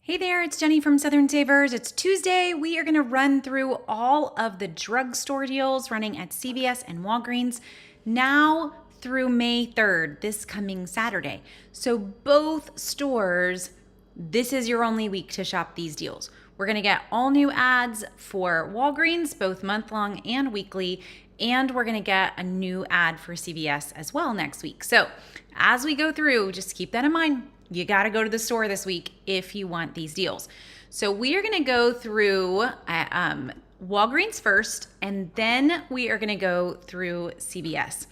Hey there, it's Jenny from Southern Savers. It's Tuesday. We are going to run through all of the drugstore deals running at CVS and Walgreens now through May 3rd, this coming Saturday. So both stores, this is your only week to shop these deals. We're going to get all new ads for Walgreens, both month-long and weekly, and we're going to get a new ad for CVS as well next week. So as we go through, just keep that in mind. You got to go to the store this week if you want these deals. So we are going to go through Walgreens first, and then we are going to go through CVS.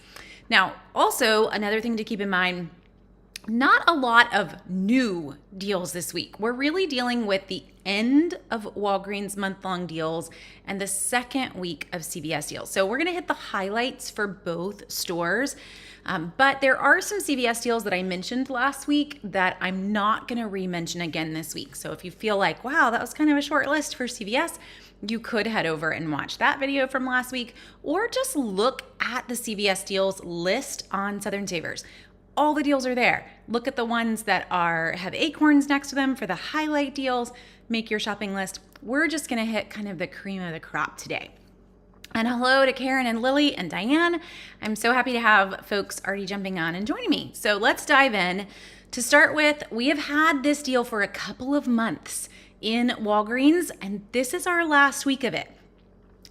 Now, also another thing to keep in mind, not a lot of new deals this week. We're really dealing with the end of Walgreens month-long deals and the second week of CVS deals. So we're going to hit the highlights for both stores. But there are some CVS deals that I mentioned last week that I'm not going to re-mention again this week. So if you feel like, wow, that was kind of a short list for CVS, you could head over and watch that video from last week, or just look at the CVS deals list on Southern Savers. All the deals are there. Look at the ones that have acorns next to them for the highlight deals. Make your shopping list. We're just going to hit kind of the cream of the crop today. And hello to Karen and Lily and Diane. I'm so happy to have folks already jumping on and joining me. So let's dive in. To start with, we have had this deal for a couple of months in Walgreens, and this is our last week of it.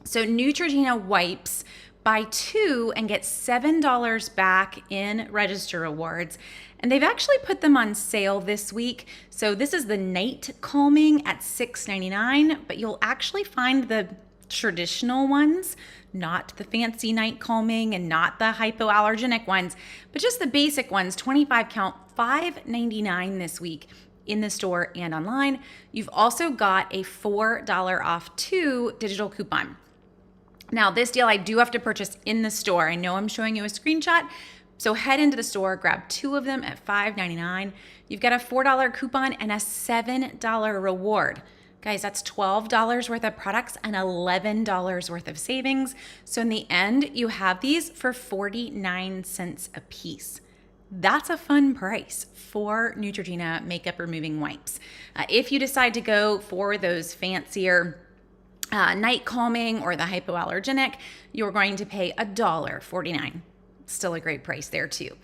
So Neutrogena wipes, buy 2 and get $7 back in register rewards. And they've actually put them on sale this week. So this is the night calming at $6.99, but you'll actually find the traditional ones, not the fancy night calming and not the hypoallergenic ones, but just the basic ones, 25 count, $5.99 this week in the store and online. You've also got a $4 off 2 digital coupon. Now this deal I do have to purchase in the store. I know I'm showing you a screenshot, so head into the store, grab 2 of them at $5.99. You've got a $4 coupon and a $7 reward. Guys, that's $12 worth of products and $11 worth of savings. So in the end, you have these for 49 cents a piece. That's a fun price for Neutrogena makeup removing wipes. If you decide to go for those fancier night calming or the hypoallergenic, you're going to pay $1.49. Still a great price there too.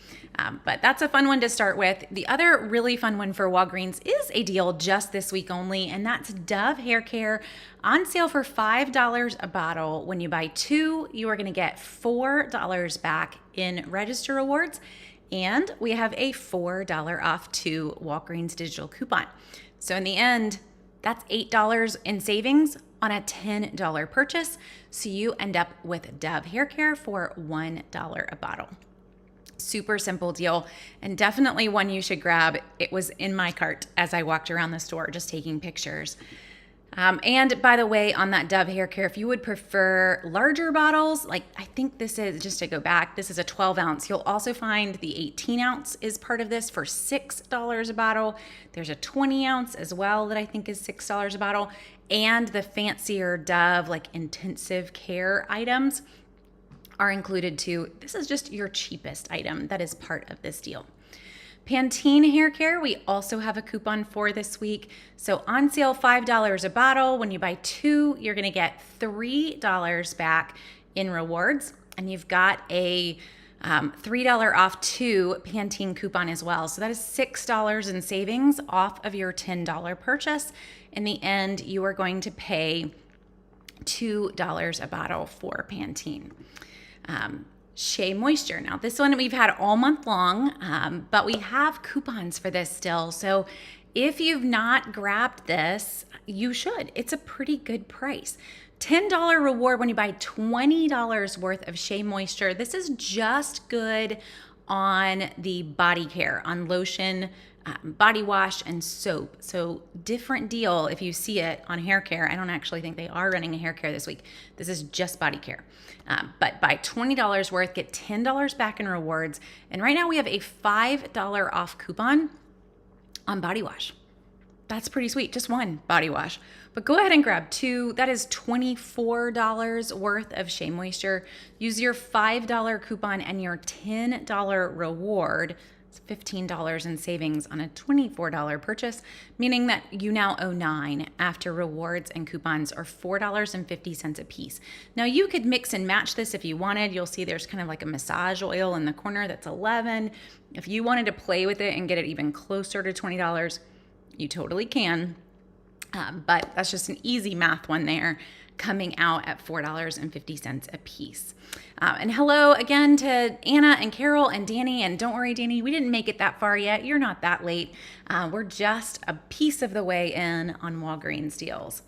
But that's a fun one to start with. The other really fun one for Walgreens is a deal just this week only, and that's Dove Hair Care on sale for $5 a bottle. When you buy 2, you are going to get $4 back in register rewards, and we have a $4 off 2 Walgreens digital coupon. So in the end, that's $8 in savings on a $10 purchase. So you end up with Dove Hair Care for $1 a bottle. Super simple deal, and definitely one you should grab. It was in my cart as I walked around the store just taking pictures. And by the way, on that Dove Hair Care, if you would prefer larger bottles, like I think this is, just to go back, this is a 12 ounce. You'll also find the 18 ounce is part of this for $6 a bottle. There's a 20 ounce as well that I think is $6 a bottle. And the fancier Dove, like intensive care items are included too. This is just your cheapest item that is part of this deal. Pantene Hair Care, we also have a coupon for this week. So on sale, $5 a bottle. When you buy 2, you're going to get $3 back in rewards. And you've got a $3 off 2 Pantene coupon as well. So that is $6 in savings off of your $10 purchase. In the end, you are going to pay $2 a bottle for Pantene. Shea Moisture. Now this one we've had all month long, but we have coupons for this still. So if you've not grabbed this, you should. It's a pretty good price. $10 reward when you buy $20 worth of Shea Moisture. This is just good on the body care, on lotion, body wash, and soap. So different deal if you see it on hair care. I don't actually think they are running a hair care this week. This is just body care. But buy $20 worth, get $10 back in rewards. And right now we have a $5 off coupon on body wash. That's pretty sweet, just one body wash. But go ahead and grab 2. That is $24 worth of Shea Moisture. Use your $5 coupon and your $10 reward. It's $15 in savings on a $24 purchase, meaning that you now owe $9 after rewards and coupons are $4.50 a piece. Now you could mix and match this if you wanted. You'll see there's kind of like a massage oil in the corner that's $11. If you wanted to play with it and get it even closer to $20, you totally can. But that's just an easy math one there, coming out at $4.50 a piece. And hello again to Anna and Carol and Danny. And don't worry, Danny, we didn't make it that far yet. You're not that late. We're just a piece of the way in on Walgreens Deals.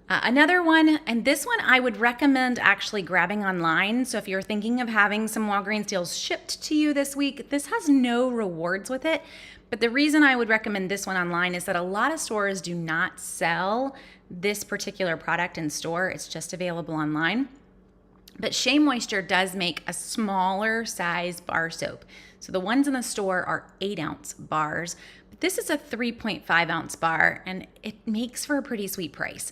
Another one, and this one I would recommend actually grabbing online. So if you're thinking of having some Walgreens Deals shipped to you this week, this has no rewards with it. But the reason I would recommend this one online is that a lot of stores do not sell this particular product in store. It's just available online. But Shea Moisture does make a smaller size bar soap. So the ones in the store are 8-ounce bars. But this is a 3.5-ounce bar, and it makes for a pretty sweet price.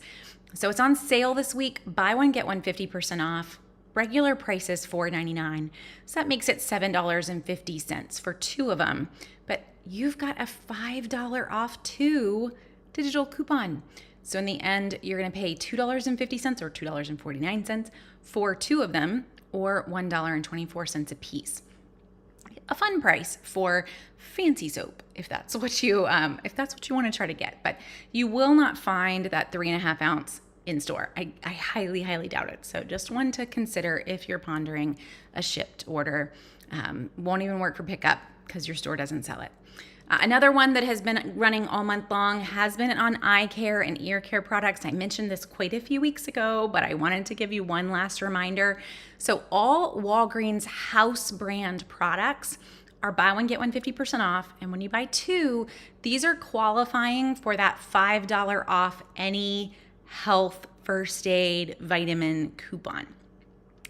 So it's on sale this week. Buy one, get one 50% off. Regular price is $4.99. So that makes it $7.50 for 2 of them. But you've got a $5 off 2 digital coupon. So in the end, you're going to pay $2.50 or $2.49 for 2 of them, or $1.24 a piece. A fun price for fancy soap, if that's what you want to try to get. But you will not find that 3.5 ounce in store. I highly, highly doubt it. So just one to consider if you're pondering a shipped order. Won't even work for pickup because your store doesn't sell it. Another one that has been running all month long has been on eye care and ear care products. I mentioned this quite a few weeks ago, but I wanted to give you one last reminder. So all Walgreens house brand products are buy one, get one 50% off. And when you buy 2, these are qualifying for that $5 off any health, first aid, vitamin coupon.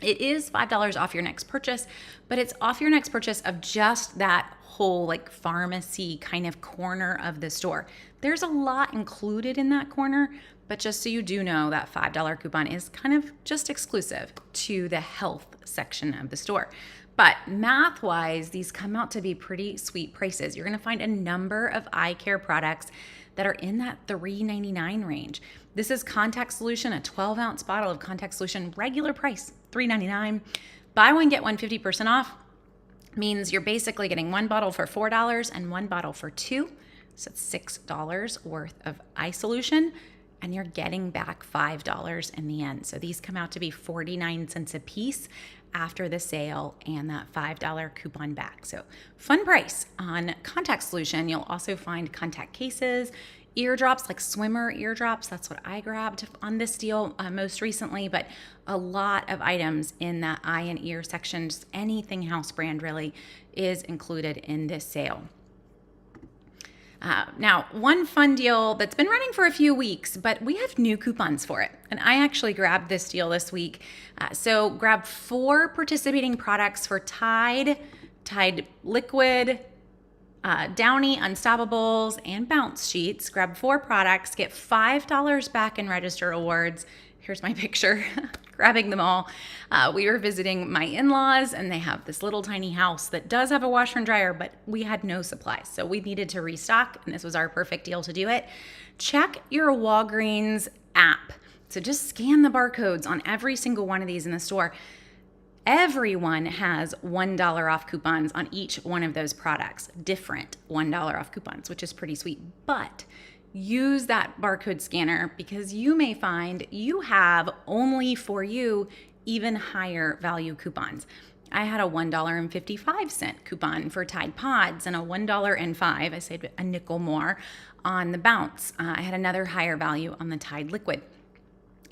It is $5 off your next purchase, but it's off your next purchase of just that whole like pharmacy kind of corner of the store. There's a lot included in that corner, but just so you do know, that $5 coupon is kind of just exclusive to the health section of the store. But math-wise, these come out to be pretty sweet prices. You're gonna find a number of eye care products that are in that $3.99 range. This is contact solution, a 12-ounce bottle of contact solution, regular price, $3.99. Buy one, get one 50% off. Means you're basically getting 1 bottle for $4 and 1 bottle for $2. So it's $6 worth of eye solution, and you're getting back $5 in the end. So these come out to be 49 cents a piece after the sale and that $5 coupon back. So fun price on contact solution. You'll also find contact cases, eardrops, like swimmer eardrops. That's what I grabbed on this deal most recently, but a lot of items in that eye and ear section, just anything house brand really, is included in this sale. Now, one fun deal that's been running for a few weeks, but we have new coupons for it. And I actually grabbed this deal this week. So grab 4 participating products for Tide Liquid, Downy Unstoppables, and Bounce Sheets. Grab 4 products, get $5 back in register awards. Here's my picture, grabbing them all. We were visiting my in-laws, and they have this little tiny house that does have a washer and dryer, but we had no supplies. So we needed to restock, and this was our perfect deal to do it. Check your Walgreens app. So just scan the barcodes on every single one of these in the store. Everyone has $1 off coupons on each one of those products, different $1 off coupons, which is pretty sweet. But use that barcode scanner because you may find you have only for you even higher value coupons. I had a $1.55 coupon for Tide Pods and a $1.05, I saved a nickel more, on the Bounce. I had another higher value on the Tide Liquid.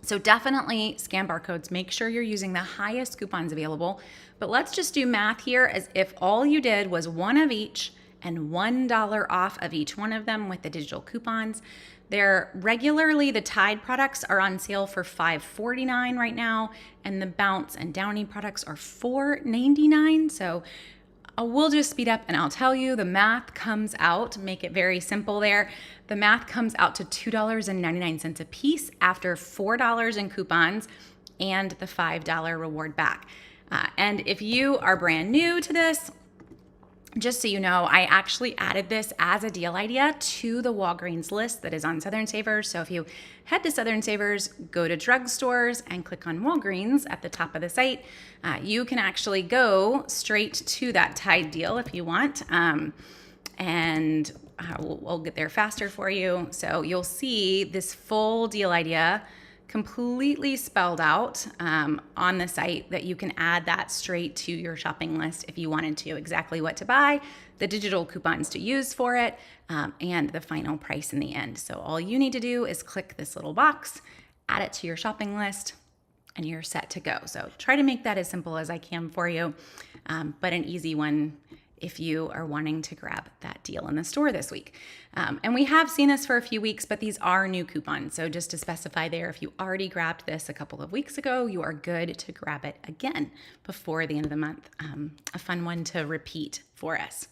So definitely scan barcodes, make sure you're using the highest coupons available. But let's just do math here as if all you did was one of each and $1 off of each one of them with the digital coupons. The Tide products are on sale for $5.49 right now, and the Bounce and Downy products are $4.99. So we'll just speed up and I'll tell you the math comes out, make it very simple there. The math comes out to $2.99 a piece after $4 in coupons and the $5 reward back. And if you are brand new to this, Just so you know, I actually added this as a deal idea to the Walgreens list that is on Southern Savers. So if you head to Southern Savers, go to drugstores and click on Walgreens at the top of the site, you can actually go straight to that Tide deal if you want. And we'll get there faster for you. So you'll see this full deal idea completely spelled out on the site that you can add that straight to your shopping list if you wanted to, exactly what to buy, the digital coupons to use for it, and the final price in the end. So all you need to do is click this little box, add it to your shopping list, and you're set to go. So try to make that as simple as I can for you, but an easy one if you are wanting to grab that deal in the store this week. And we have seen this for a few weeks, but these are new coupons. So just to specify there, if you already grabbed this a couple of weeks ago, you are good to grab it again before the end of the month. A fun one to repeat for us.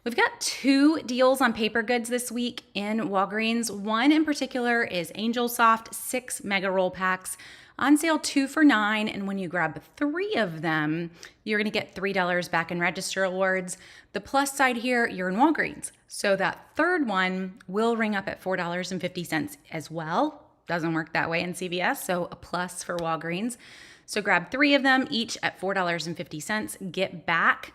We've got 2 deals on paper goods this week in Walgreens. One in particular is Angel Soft 6 mega roll packs. On sale 2 for $9, and when you grab 3 of them, you're gonna get $3 back in register awards. The plus side here, you're in Walgreens. So that third one will ring up at $4.50 as well. Doesn't work that way in CVS, so a plus for Walgreens. So grab 3 of them, each at $4.50, get back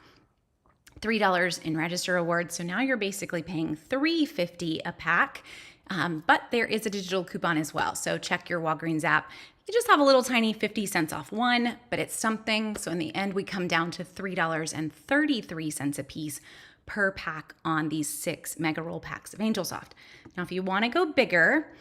$3 in register awards. So now you're basically paying $3.50 a pack. But there is a digital coupon as well. So check your Walgreens app. You just have a little tiny 50 cents off one, but it's something. So in the end, we come down to $3.33 a piece per pack on these 6 mega roll packs of Angel Soft. Now, if you want to go bigger,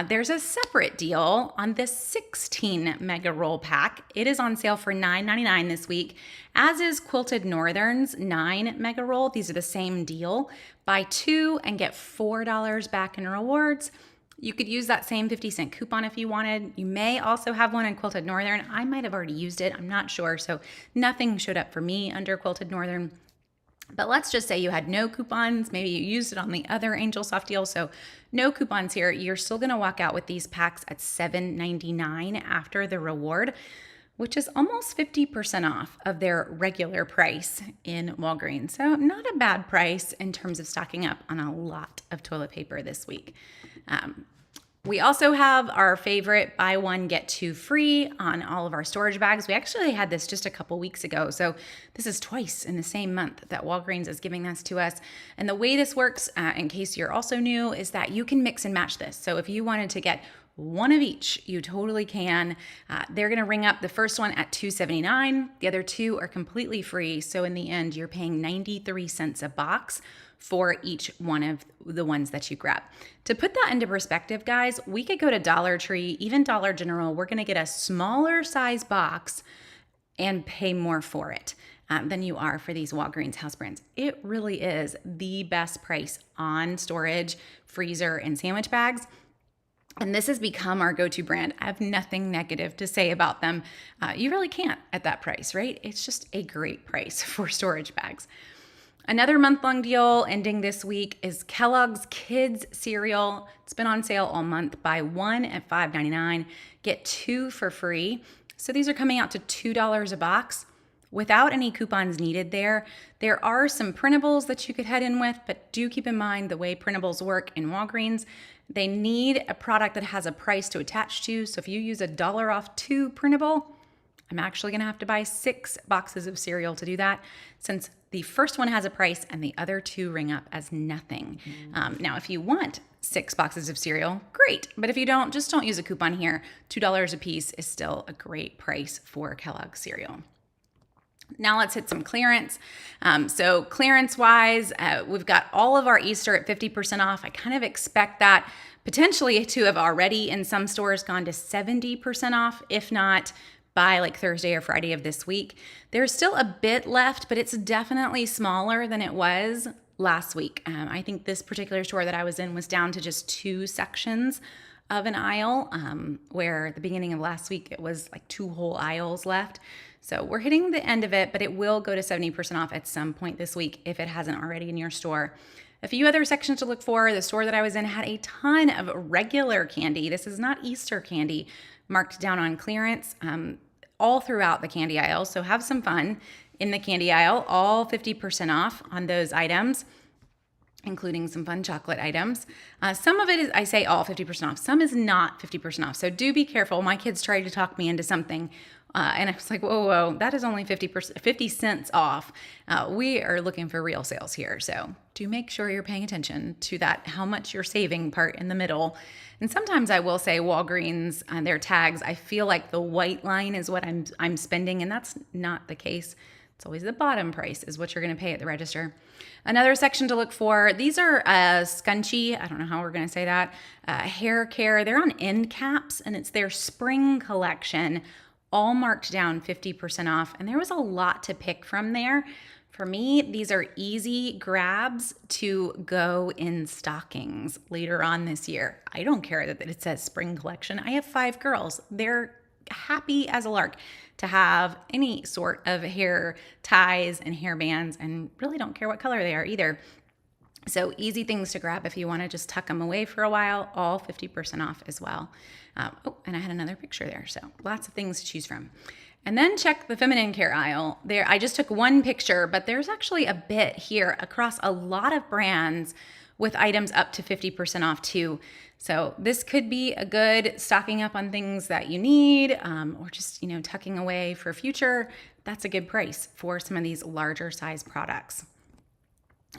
there's a separate deal on this 16 mega roll pack. It is on sale for $9.99 this week, as is Quilted Northern's 9 mega roll. These are the same deal. Buy 2 and get $4 back in rewards. You could use that same 50-cent coupon if you wanted. You may also have one on Quilted Northern. I might have already used it. I'm not sure. So nothing showed up for me under Quilted Northern. But let's just say you had no coupons. Maybe you used it on the other Angel Soft deal. So no coupons here. You're still going to walk out with these packs at $7.99 after the reward, which is almost 50% off of their regular price in Walgreens. So not a bad price in terms of stocking up on a lot of toilet paper this week. We also have our favorite buy one, get 2 free on all of our storage bags. We actually had this just a couple weeks ago. So this is twice in the same month that Walgreens is giving this to us. And the way this works, in case you're also new, is that you can mix and match this. So if you wanted to get one of each, you totally can. They're gonna ring up the first one at $2.79. The other 2 are completely free. So in the end, you're paying 93 cents a box for each one of the ones that you grab. To put that into perspective, guys, we could go to Dollar Tree, even Dollar General. We're gonna get a smaller size box and pay more for it than you are for these Walgreens house brands. It really is the best price on storage, freezer, and sandwich bags. And this has become our go-to brand. I have nothing negative to say about them. You really can't at that price, right? It's just a great price for storage bags. Another month-long deal ending this week is Kellogg's Kids cereal. It's been on sale all month. Buy 1 at $5.99, get 2 for free. So these are coming out to $2 a box without any coupons needed there. There are some printables that you could head in with, but do keep in mind the way printables work in Walgreens. They need a product that has a price to attach to. So if you use $1 off 2 printable, I'm actually gonna have to buy 6 boxes of cereal to do that, since the first one has a price and the other 2 ring up as nothing. Now, if you want 6 boxes of cereal, great. But if you don't, just don't use a coupon here. $2 a piece is still a great price for Kellogg's cereal. Now let's hit some clearance. So clearance-wise, we've got all of our Easter at 50% off. I kind of expect that potentially to have already in some stores gone to 70% off, if not by like Thursday or Friday of this week. There's still a bit left, but it's definitely smaller than it was last week. I think this particular store that I was in was down to just 2 sections of an aisle, where at the beginning of last week, it was like 2 whole aisles left. So we're hitting the end of it, but it will go to 70% off at some point this week if it hasn't already in your store. A few other sections to look for. The store that I was in had a ton of regular candy. This is not Easter candy, marked down on clearance all throughout the candy aisle. So have some fun. in the candy aisle, all 50% off on those items, including some fun chocolate items. Some of it is, I say all 50% off. Some is not 50% off. So do be careful. My kids tried to talk me into something. And I was like, whoa, that is only 50 cents off. We are looking for real sales here. So do make sure you're paying attention to that, how much you're saving part in the middle. And sometimes I will say Walgreens, their tags, I feel like the white line is what I'm spending, and that's not the case. It's always the bottom price is what you're going to pay at the register. Another section to look for, these are Scunchie, I don't know how we're going to say that, hair care. They're on end caps, and it's their spring collection, all marked down 50% off. And there was a lot to pick from there. For me, these are easy grabs to go in stockings later on this year. I don't care that it says spring collection. I have 5 girls. They're happy as a lark to have any sort of hair ties and hair bands, and really don't care what color they are either. So easy things to grab if you want to just tuck them away for a while, all 50% off as well. And I had another picture there, so lots of things to choose from. And then check the feminine care aisle. There, I just took one picture, but there's actually a bit here across a lot of brands with items up to 50% off too. So this could be a good stocking up on things that you need, or just, tucking away for future. That's a good price for some of these larger size products.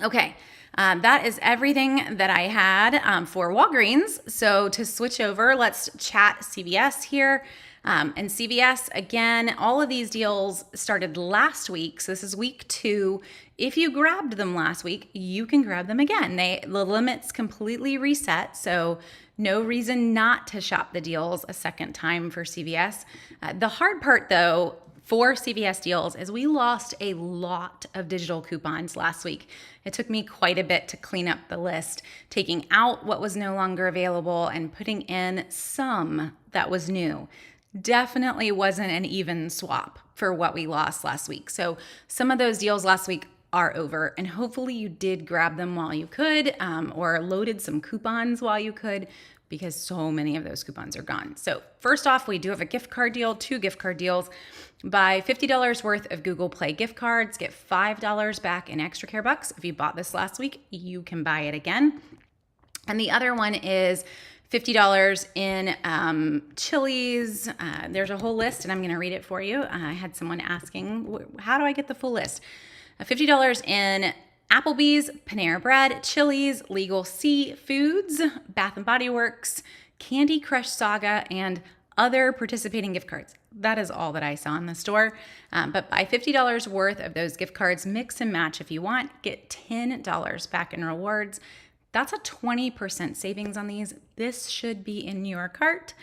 Okay, that is everything that I had for Walgreens. So to switch over, let's chat CVS here. And CVS, again, all of these deals started last week. So this is week 2. If you grabbed them last week, you can grab them again. The limits completely reset. So no reason not to shop the deals a second time for CVS. The hard part though, for CVS deals is we lost a lot of digital coupons last week. It took me quite a bit to clean up the list, taking out what was no longer available and putting in some that was new. Definitely wasn't an even swap for what we lost last week. So some of those deals last week are over, and hopefully you did grab them while you could, or loaded some coupons while you could, because so many of those coupons are gone. So first off, we do have a gift card deal, 2 gift card deals. Buy $50 worth of Google Play gift cards, get $5 back in extra care bucks. If you bought this last week, you can buy it again. And the other one is $50 in Chili's. There's a whole list, and I'm going to read it for you. I had someone asking, how do I get the full list? $50 in Applebee's, Panera Bread, Chili's, Legal Sea Foods, Bath & Body Works, Candy Crush Saga, and other participating gift cards. That is all that I saw in the store. But buy $50 worth of those gift cards, mix and match if you want, get $10 back in rewards. That's a 20% savings on these. This should be in your cart.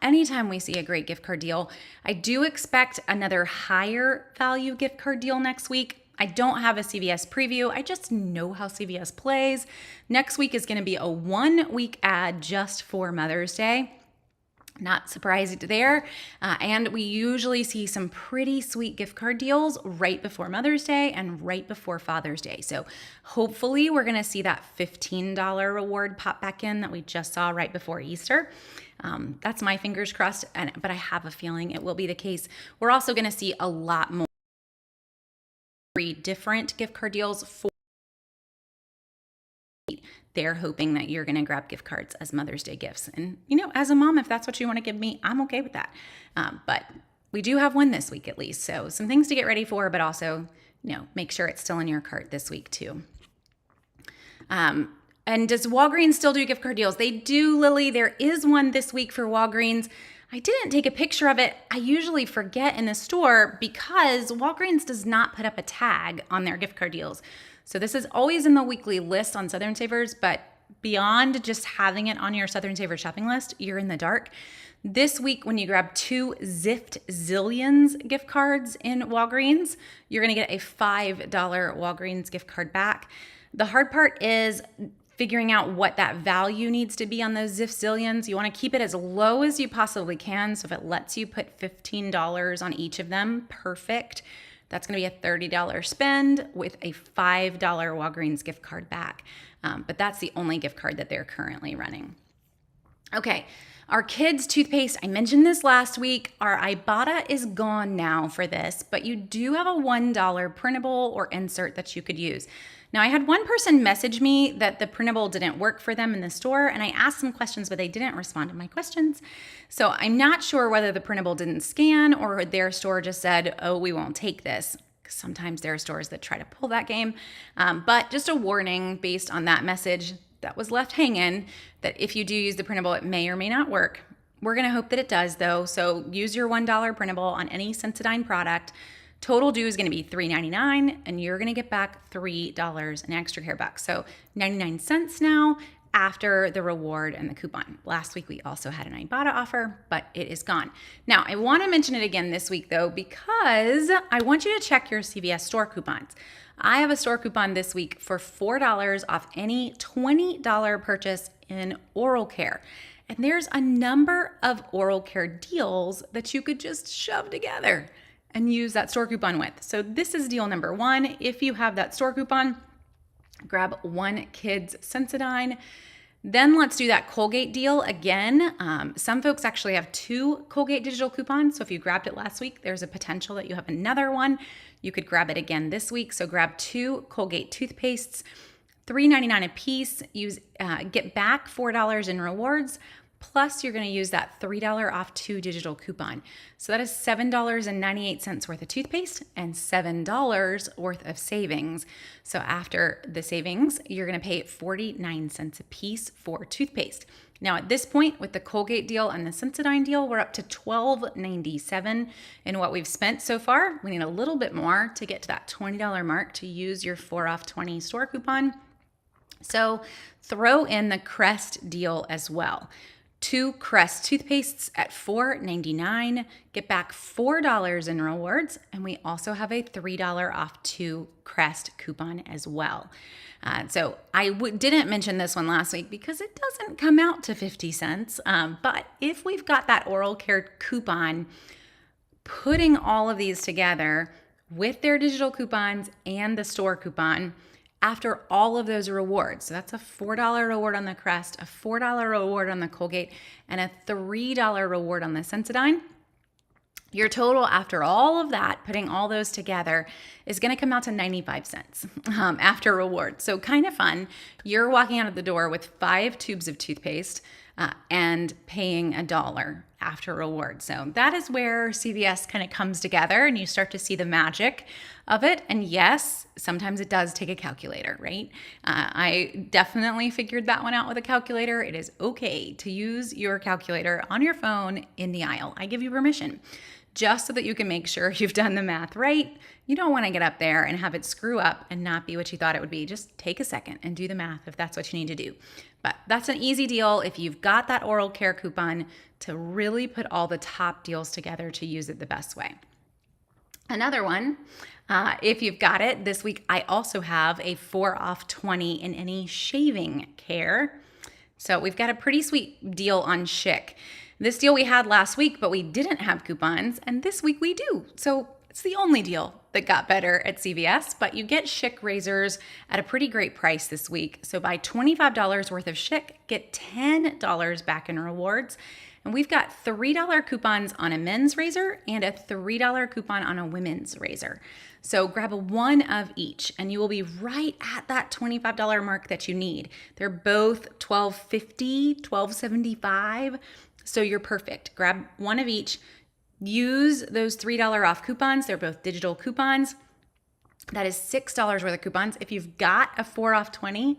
Anytime we see a great gift card deal, I do expect another higher value gift card deal next week. I don't have a CVS preview. I just know how CVS plays. Next week is going to be a 1-week ad just for Mother's Day. Not surprised there. And we usually see some pretty sweet gift card deals right before Mother's Day and right before Father's Day. So hopefully we're going to see that $15 reward pop back in that we just saw right before Easter. That's my fingers crossed, but I have a feeling it will be the case. We're also going to see a lot more different gift card deals for. They're hoping that you're going to grab gift cards as Mother's Day gifts. And, as a mom, if that's what you want to give me, I'm okay with that. But we do have one this week at least. So some things to get ready for, but also, make sure it's still in your cart this week too. And does Walgreens still do gift card deals? They do, Lily. There is one this week for Walgreens. I didn't take a picture of it. I usually forget in the store because Walgreens does not put up a tag on their gift card deals. So this is always in the weekly list on Southern Savers, but beyond just having it on your Southern Savers shopping list, you're in the dark. This week, when you grab 2 Zift Zillions gift cards in Walgreens, you're going to get a $5 Walgreens gift card back. The hard part is figuring out what that value needs to be on those Zift Zillions. You want to keep it as low as you possibly can. So if it lets you put $15 on each of them, perfect. That's going to be a $30 spend with a $5 Walgreens gift card back. But that's the only gift card that they're currently running. Okay, Our kids' toothpaste, I mentioned this last week. Our Ibotta is gone now for this, but you do have a $1 printable or insert that you could use. Now, I had one person message me that the printable didn't work for them in the store, and I asked some questions, but they didn't respond to my questions. So I'm not sure whether the printable didn't scan or their store just said, oh, we won't take this. Sometimes there are stores that try to pull that game. But just a warning based on that message that was left hanging, that if you do use the printable, it may or may not work. We're going to hope that it does, though. So use your $1 printable on any Sensodyne product. Total due is going to be $3.99, and you're going to get back $3 in extra care bucks. So 99 cents now after the reward and the coupon. Last week, we also had an Ibotta offer, but it is gone. Now, I want to mention it again this week, though, because I want you to check your CVS store coupons. I have a store coupon this week for $4 off any $20 purchase in oral care. And there's a number of oral care deals that you could just shove together and use that store coupon with. So this is deal number one. If you have that store coupon, grab one kid's Sensodyne. Then let's do that Colgate deal again. Some folks actually have two Colgate digital coupons. So if you grabbed it last week, there's a potential that you have another one. You could grab it again this week. So grab two Colgate toothpastes, $3.99 a piece. Get back $4 in rewards. Plus, you're going to use that $3 off 2 digital coupon. So that is $7.98 worth of toothpaste and $7 worth of savings. So after the savings, you're going to pay 49 cents a piece for toothpaste. Now, at this point, with the Colgate deal and the Sensodyne deal, we're up to $12.97 in what we've spent so far. We need a little bit more to get to that $20 mark to use your 4 off 20 store coupon. So throw in the Crest deal as well. 2 Crest toothpastes at $4.99, get back $4 in rewards, and we also have a $3 off 2 Crest coupon as well. So I didn't mention this one last week because it doesn't come out to 50 cents, but if we've got that oral care coupon, putting all of these together with their digital coupons and the store coupon, after all of those rewards, so that's a $4 reward on the Crest, a $4 reward on the Colgate, and a $3 reward on the Sensodyne, your total after all of that, putting all those together, is going to come out to 95 cents after rewards. So kind of fun. You're walking out of the door with 5 tubes of toothpaste and paying $1 after reward. So that is where CVS kind of comes together and you start to see the magic of it. And yes, sometimes it does take a calculator, right? I definitely figured that one out with a calculator. It is okay to use your calculator on your phone in the aisle. I give you permission, just so that you can make sure you've done the math right. You don't want to get up there and have it screw up and not be what you thought it would be. Just take a second and do the math if that's what you need to do. But that's an easy deal if you've got that oral care coupon to really put all the top deals together to use it the best way. Another one, if you've got it, this week I also have a 4 off 20 in any shaving care. So we've got a pretty sweet deal on Schick. This deal we had last week, but we didn't have coupons, and this week we do. So it's the only deal that got better at CVS, but you get Schick razors at a pretty great price this week. So buy $25 worth of Schick, get $10 back in rewards. And we've got $3 coupons on a men's razor and a $3 coupon on a women's razor. So grab one of each and you will be right at that $25 mark that you need. They're both $12.50, $12.75. So you're perfect. Grab one of each. Use those $3 off coupons. They're both digital coupons. That is $6 worth of coupons. If you've got a 4 off 20,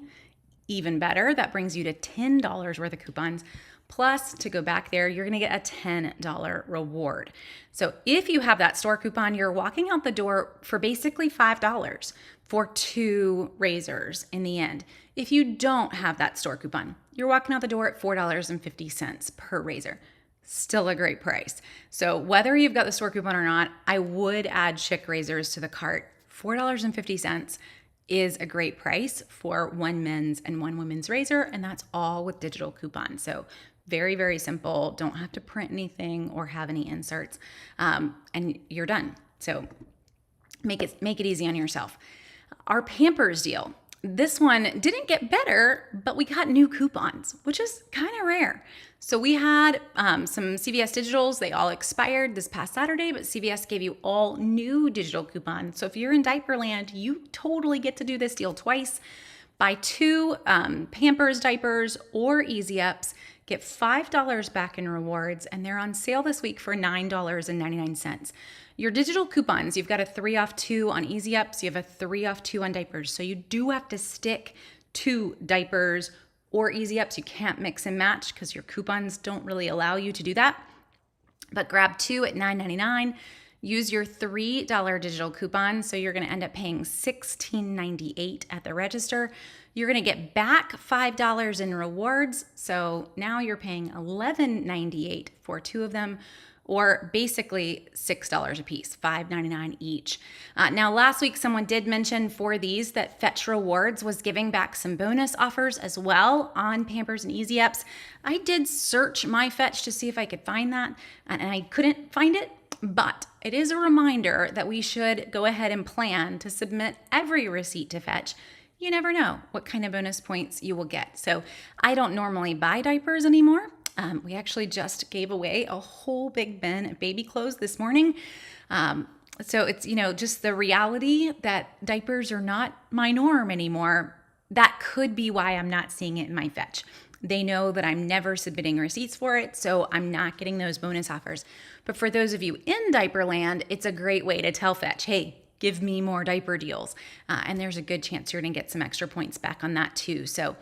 even better. That brings you to $10 worth of coupons. Plus, to go back there, you're going to get a $10 reward. So if you have that store coupon, you're walking out the door for basically $5 for 2 razors in the end. If you don't have that store coupon, you're walking out the door at $4.50 per razor. Still a great price. So whether you've got the store coupon or not, I would add Schick razors to the cart. $4.50 is a great price for one men's and one women's razor, and that's all with digital coupons. So very, very simple. Don't have to print anything or have any inserts, and you're done. So make it easy on yourself. Our Pampers deal. This one didn't get better, but we got new coupons, which is kind of rare. So we had some CVS digitals. They all expired this past Saturday, but CVS gave you all new digital coupons. So if you're in diaper land, you totally get to do this deal twice. Buy 2 Pampers diapers or Easy Ups, get $5 back in rewards, and they're on sale this week for $9.99. Your digital coupons, you've got a 3 off 2 on Easy Ups, you have a 3 off 2 on diapers. So you do have to stick to diapers or Easy Ups. You can't mix and match because your coupons don't really allow you to do that. But grab 2 at $9.99. Use your $3 digital coupon, so you're going to end up paying $16.98 at the register. You're going to get back $5 in rewards, so now you're paying $11.98 for 2 of them, or basically $6 a piece, $5.99 each. Now, last week, someone did mention for these that Fetch Rewards was giving back some bonus offers as well on Pampers and Easy Ups. I did search my Fetch to see if I could find that, and I couldn't find it. But it is a reminder that we should go ahead and plan to submit every receipt to Fetch. You never know what kind of bonus points you will get. So I don't normally buy diapers anymore. We actually just gave away a whole big bin of baby clothes this morning. So it's, just the reality that diapers are not my norm anymore. That could be why I'm not seeing it in my Fetch. They know that I'm never submitting receipts for it, so I'm not getting those bonus offers. But for those of you in diaper land, it's a great way to tell Fetch, hey, give me more diaper deals. And there's a good chance you're going to get some extra points back on that too. So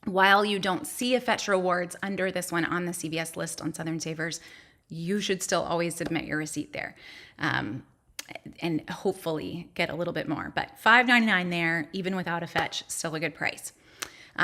while you don't see a Fetch Rewards under this one on the CVS list on Southern Savers, you should still always submit your receipt there. And hopefully get a little bit more. But $5.99 there, even without a Fetch, still a good price.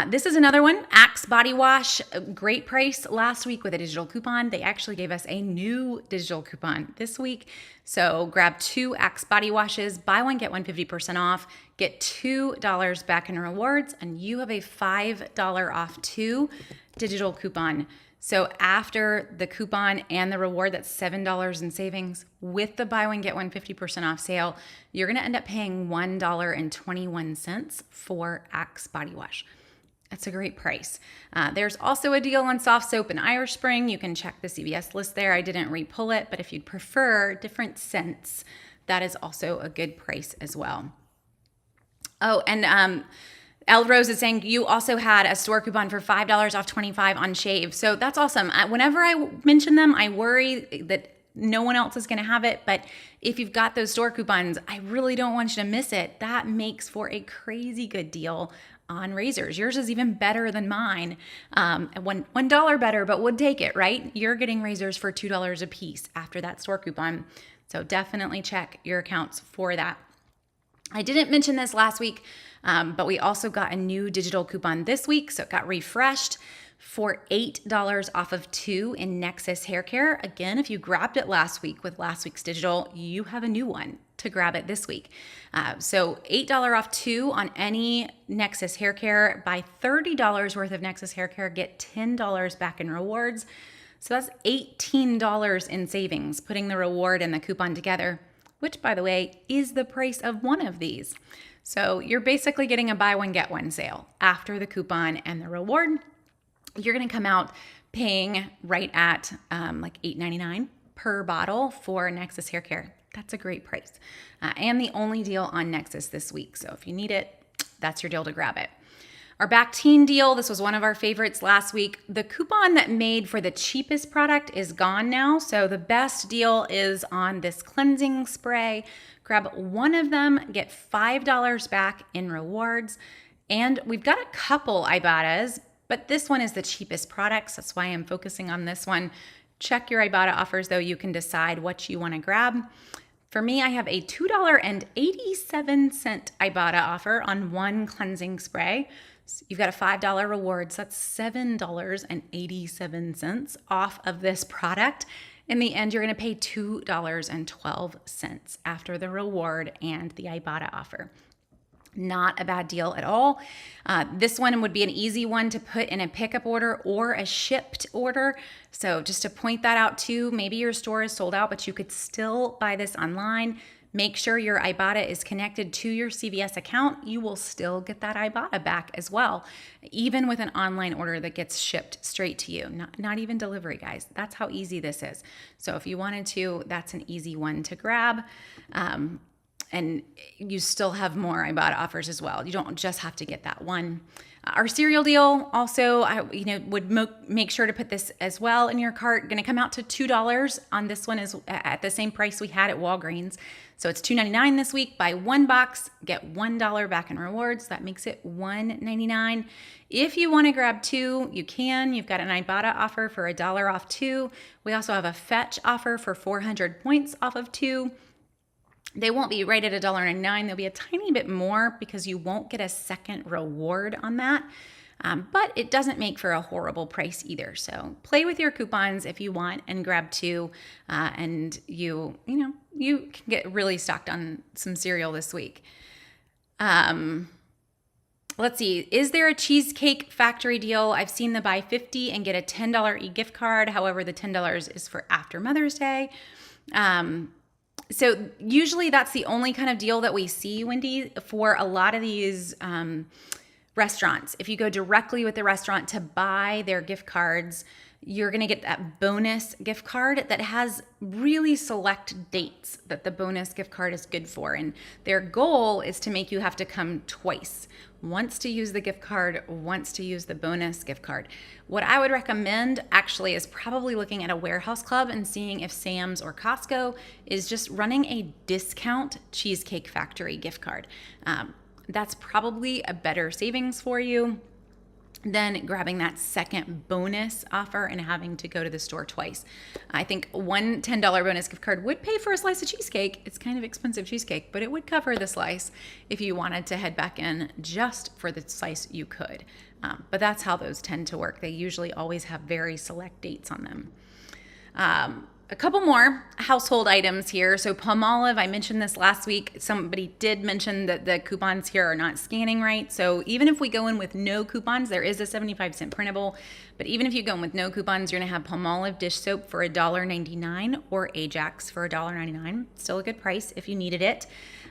This is another one, Axe Body Wash, great price last week with a digital coupon. They actually gave us a new digital coupon this week. So grab 2 Axe Body Washes, buy one, get one 50% off, get $2 back in rewards, and you have a $5 off 2 digital coupon. So after the coupon and the reward, that's $7 in savings. With the buy one, get one 50% off sale, you're going to end up paying $1.21 for Axe Body Wash. That's a great price. There's also a deal on soft soap and Irish Spring. You can check the CVS list there. I didn't re-pull it, but if you'd prefer different scents, that is also a good price as well. Oh, and El Rose is saying you also had a store coupon for $5 off 25 on shave. So that's awesome. Whenever I mention them, I worry that no one else is going to have it. But if you've got those store coupons, I really don't want you to miss it. That makes for a crazy good deal on razors. Yours is even better than mine. $1 better, but would take it, right? You're getting razors for $2 a piece after that store coupon. So definitely check your accounts for that. I didn't mention this last week, but we also got a new digital coupon this week. So it got refreshed for $8 off of 2 in Nexus Hair Care. Again, if you grabbed it last week with last week's digital, you have a new one to grab it this week. So $8 off 2 on any Nexus Hair Care. Buy $30 worth of Nexus Hair Care, get $10 back in rewards. So that's $18 in savings, putting the reward and the coupon together, which, by the way, is the price of one of these. So you're basically getting a buy one, get one sale after the coupon and the reward. You're going to come out paying right at like $8.99 per bottle for Nexus Hair Care. That's a great price. And the only deal on Nexus this week. So if you need it, that's your deal to grab it. Our Bactine deal, this was one of our favorites last week. The coupon that made for the cheapest product is gone now. So the best deal is on this cleansing spray. Grab one of them, get $5 back in rewards. And we've got a couple Ibotas, but this one is the cheapest product. So that's why I'm focusing on this one. Check your Ibotta offers, though. You can decide what you want to grab. For me, I have a $2.87 Ibotta offer on one cleansing spray. So you've got a $5 reward, so that's $7.87 off of this product. In the end, you're going to pay $2.12 after the reward and the Ibotta offer. Not a bad deal at all. This one would be an easy one to put in a pickup order or a shipped order. So just to point that out too, maybe your store is sold out, but you could still buy this online. make sure your Ibotta is connected to your CVS account. You will still get that Ibotta back as well, even with an online order that gets shipped straight to you. Not even delivery, guys. That's how easy this is. So if you wanted to, that's an easy one to grab. And you still have more Ibotta offers as well. You don't just have to get that one. Our cereal deal also, I would make sure to put this as well in your cart. Going to come out to $2 on this one, is at the same price we had at Walgreens. So it's $2.99 this week. Buy one box, get $1 back in rewards. That makes it $1.99. If you want to grab two, you can. You've got an Ibotta offer for $1 off two. We also have a Fetch offer for 400 points off of two. They won't be right at $1.99. They'll be a tiny bit more because you won't get a second reward on that. But it doesn't make for a horrible price either. So play with your coupons if you want and grab two. And you can get really stocked on some cereal this week. Let's see. Is there a Cheesecake Factory deal? I've seen the buy 50 and get a $10 e-gift card. However, the $10 is for after Mother's Day. So usually that's the only kind of deal that we see, Wendy, for a lot of these restaurants. If you go directly with the restaurant to buy their gift cards, you're going to get that bonus gift card that has really select dates that the bonus gift card is good for. And their goal is to make you have to come twice. Once to use the gift card, once to use the bonus gift card. What I would recommend actually is probably looking at a warehouse club and seeing if Sam's or Costco is just running a discount Cheesecake Factory gift card. That's probably a better savings for you than grabbing that second bonus offer and having to go to the store twice. I think one $10 bonus gift card would pay for a slice of cheesecake. It's kind of expensive cheesecake, but it would cover the slice if you wanted to head back in just for the slice you could. But that's how those tend to work. They usually always have very select dates on them. A couple more household items here. So Palmolive, I mentioned this last week. Somebody did mention that the coupons here are not scanning right. So even if we go in with no coupons, there is a 75-cent printable. But even if you go in with no coupons, you're going to have Palmolive dish soap for $1.99 or Ajax for $1.99. Still a good price if you needed it.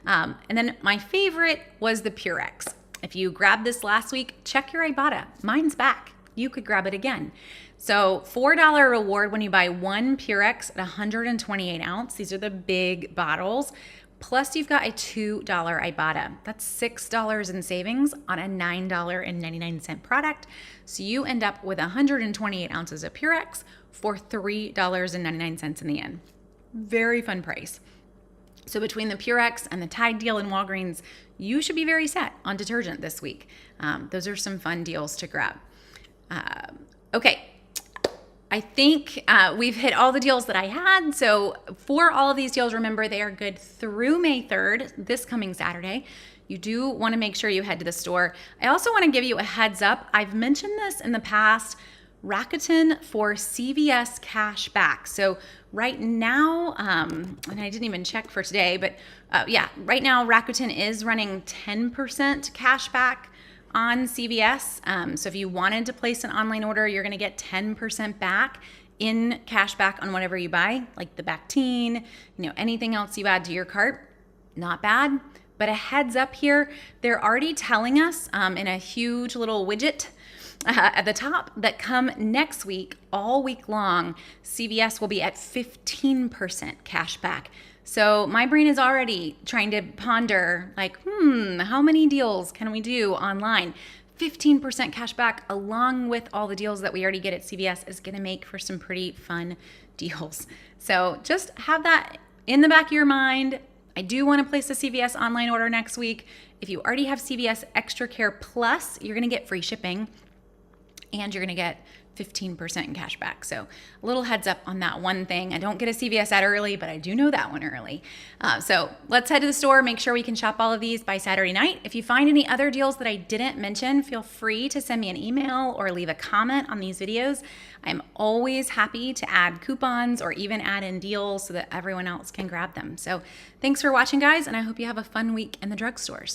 And then my favorite was the Purex. If you grabbed this last week, check your Ibotta. Mine's back. You could grab it again. So $4 reward when you buy one Purex at 128 ounce. These are the big bottles. Plus you've got a $2 Ibotta. That's $6 in savings on a $9.99 product. So you end up with 128 ounces of Purex for $3.99 in the end. Very fun price. So between the Purex and the Tide deal in Walgreens, you should be very set on detergent this week. Those are some fun deals to grab. Okay. I think we've hit all the deals that I had. So for all of these deals, remember they are good through May 3rd, this coming Saturday. You do want to make sure you head to the store. I also want to give you a heads up. I've mentioned this in the past, Rakuten for CVS cash back. So right now, and I didn't even check for today, but right now Rakuten is running 10% cash back on CVS. So if you wanted to place an online order, you're going to get 10% back in cash back on whatever you buy, like the Bactine, anything else you add to your cart. Not bad, but a heads up here, they're already telling us in a huge little widget at the top that come next week, all week long, CVS will be at 15% cash back. So my brain is already trying to ponder how many deals can we do online? 15% cash back along with all the deals that we already get at CVS is going to make for some pretty fun deals. So just have that in the back of your mind. I do want to place a CVS online order next week. If you already have CVS Extra Care Plus, you're going to get free shipping and you're going to get 15% in cash back. So a little heads up on that one thing. I don't get a CVS ad early, but I do know that one early. So let's head to the store, make sure we can shop all of these by Saturday night. If you find any other deals that I didn't mention, feel free to send me an email or leave a comment on these videos. I'm always happy to add coupons or even add in deals so that everyone else can grab them. So thanks for watching, guys, and I hope you have a fun week in the drugstores.